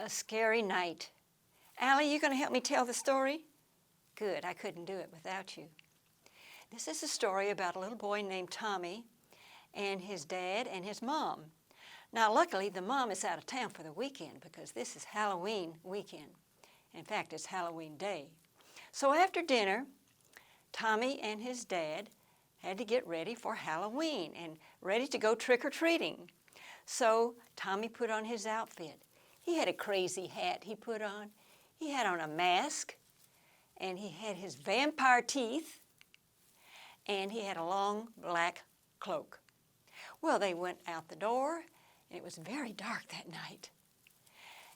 A scary night. Allie, you going to help me tell the story? Good, I couldn't do it without you. This is a story about a little boy named Tommy and his dad and his mom. Now, luckily, the mom is out of town for the weekend because this is Halloween weekend. In fact, it's Halloween day. So after dinner, Tommy and his dad had to get ready for Halloween and ready to go trick-or-treating. So Tommy put on his outfit. He had a crazy hat he put on. He had on a mask, and he had his vampire teeth, and he had a long black cloak. Well, they went out the door, and it was very dark that night.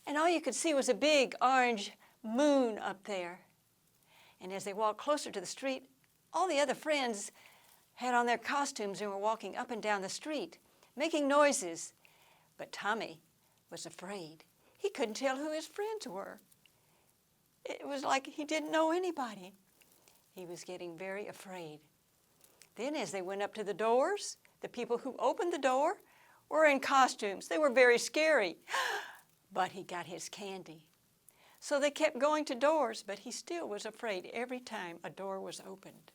And all you could see was a big orange moon up there. And as they walked closer to the street, all the other friends had on their costumes and were walking up and down the street, making noises. But Tommy was afraid. He couldn't tell who his friends were. It was like he didn't know anybody. He was getting very afraid. Then as they went up to the doors, the people who opened the door were in costumes. They were very scary. But he got his candy. So they kept going to doors, but he still was afraid every time a door was opened.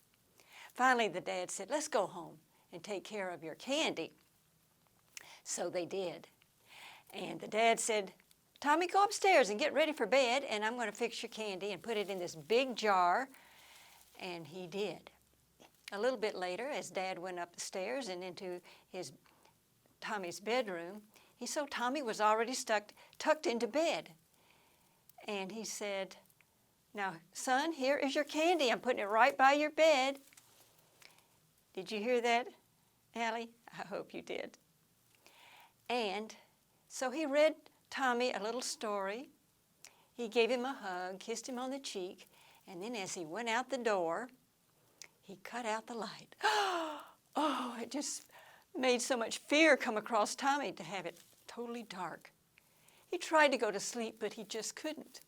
Finally, the dad said, "Let's go home and take care of your candy." So they did. And the dad said, "Tommy, go upstairs and get ready for bed, and I'm going to fix your candy and put it in this big jar." And he did. A little bit later, as Dad went up the stairs and into Tommy's bedroom, he saw Tommy was already tucked into bed. And he said, "Now, son, here is your candy. I'm putting it right by your bed." Did you hear that, Allie? I hope you did. And so he read Tommy a little story. He gave him a hug, kissed him on the cheek, and then as he went out the door, he cut out the light. Oh, it just made so much fear come across Tommy to have it totally dark. He tried to go to sleep, but he just couldn't.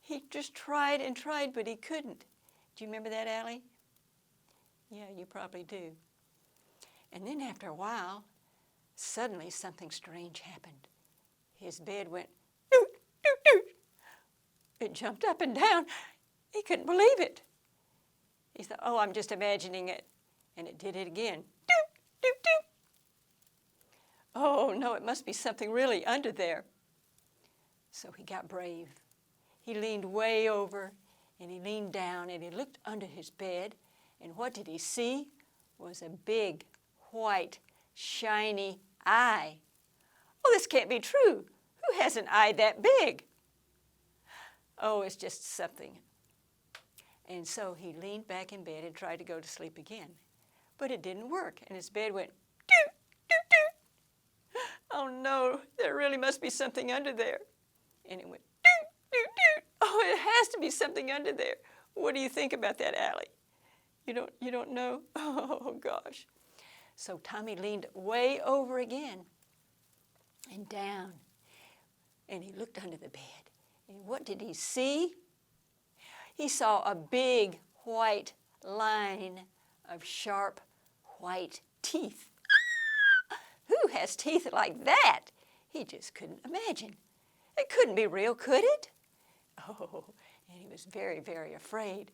He just tried and tried, but he couldn't. Do you remember that, Allie? Yeah, you probably do. And then after a while, suddenly something strange happened. His bed went doot, doot, doot. It jumped up and down. He couldn't believe it. He thought, "Oh, I'm just imagining it." And it did it again. Doot, doot, doot. Oh, no, it must be something really under there. So he got brave. He leaned way over, and he leaned down, and he looked under his bed, and what did he see? Was a big, white, shiny eye. Oh, this can't be true. Who has an eye that big? Oh, it's just something. And so he leaned back in bed and tried to go to sleep again. But it didn't work, and his bed went doot, doot, doot. Oh, no, there really must be something under there. And it went doot, doot, doot. Oh, it has to be something under there. What do you think about that, Allie? You don't know? Oh, gosh. So Tommy leaned way over again and down, and he looked under the bed. And what did he see? He saw a big white line of sharp white teeth. Who has teeth like that? He just couldn't imagine. It couldn't be real, could it? Oh, and he was very, very afraid.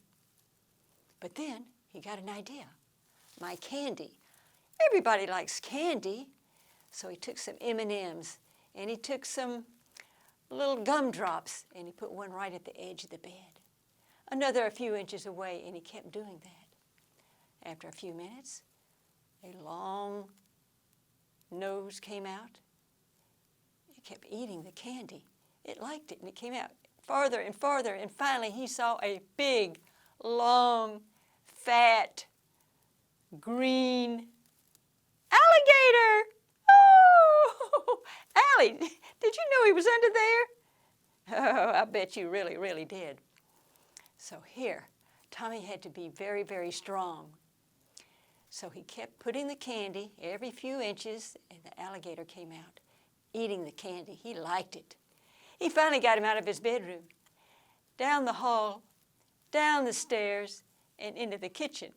But then he got an idea. My candy. Everybody likes candy. So he took some M&Ms, and he took some little gumdrops, and he put one right at the edge of the bed. Another a few inches away, and he kept doing that. After a few minutes, a long nose came out. It kept eating the candy. It liked it, and it came out farther and farther, and finally he saw a big, long, fat, green alligator. Oh, Allie, did you know he was under there? Oh, I bet you really, really did. So here, Tommy had to be very, very strong. So he kept putting the candy every few inches, and the alligator came out, eating the candy. He liked it. He finally got him out of his bedroom, down the hall, down the stairs, and into the kitchen.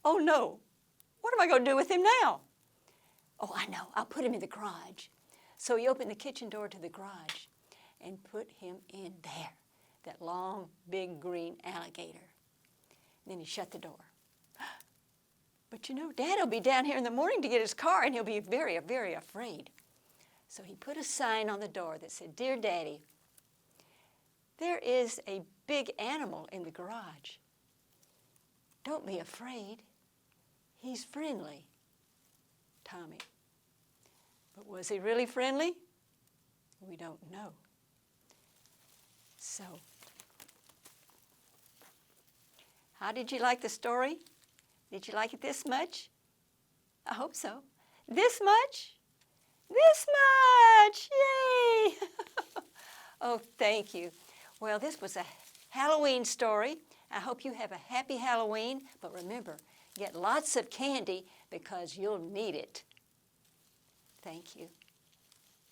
Oh, no. What am I going to do with him now? Oh, I know. I'll put him in the garage. So he opened the kitchen door to the garage and put him in there, that long, big green alligator. And then he shut the door. But you know, Dad will be down here in the morning to get his car, and he'll be very, very afraid. So he put a sign on the door that said, "Dear Daddy, there is a big animal in the garage. Don't be afraid. He's friendly, Tommy." But was he really friendly? We don't know. So, how did you like the story? Did you like it this much? I hope so. This much? This much! Yay! Oh, thank you. Well, this was a Halloween story. I hope you have a happy Halloween, but remember, get lots of candy because you'll need it. Thank you.